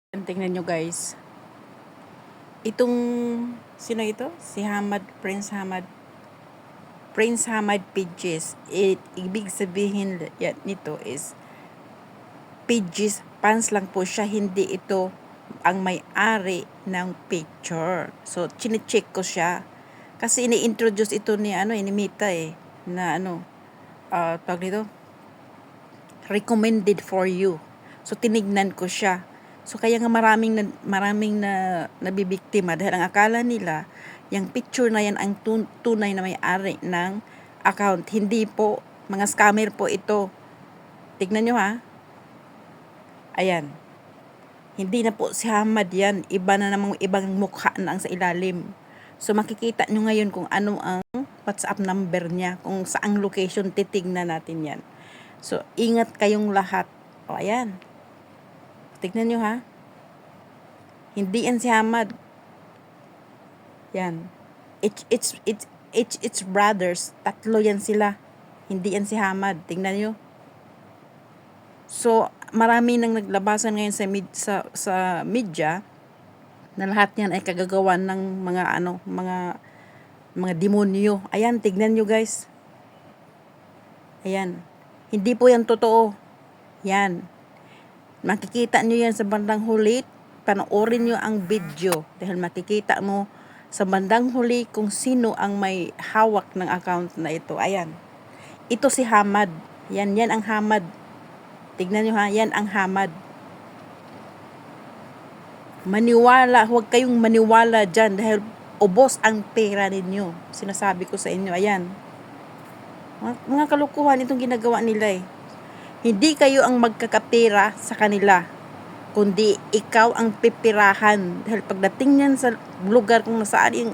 Tingnan nyo guys. Itong, sino ito? Si Hamad, Prince Hamad. Prince Hamad Pages. Ibig sabihin yan, nito is, pages, fans lang po siya. Hindi ito ang may-ari ng picture. So, chinecheck ko siya. Kasi ini-introduce ito ni, ni Mita na tawag dito, recommended for you. So, tinignan ko siya. So, kaya nga maraming nabibiktima dahil ang akala nila, yung picture na yan ang tunay na may-ari ng account. Hindi po, mga scammer po ito. Tignan nyo ha. Ayan. Hindi na po si Hamad yan. Iba na namang ibang mukha na ang sa ilalim. So, makikita nyo ngayon kung ano ang WhatsApp number niya, kung saang location, titignan natin yan. So, ingat kayong lahat. O, ayan. Tignan nyo ha. Hindi yan si Hamad. Yan. It's brothers. Tatlo yan sila. Hindi yan si Hamad. Tignan nyo. So, marami nang naglabasan ngayon sa media na lahat yan ay kagagawan ng mga demonyo. Ayan, tignan nyo guys. Ayan. Hindi po yan totoo. Yan. Makikita nyo yan sa bandang huli. Panoorin nyo ang video. Dahil makikita mo sa bandang huli kung sino ang may hawak ng account na ito. Ayan. Ito si Hamad. Yan ang Hamad. Tignan nyo ha. Yan ang Hamad. Maniwala. Huwag kayong maniwala dyan. Dahil ubos ang pera ninyo. Sinasabi ko sa inyo. Ayan. Mga kalukuhan itong ginagawa nila Hindi kayo ang magkakapera sa kanila, kundi ikaw ang pipirahan. Dahil pagdating niyan sa lugar kung saan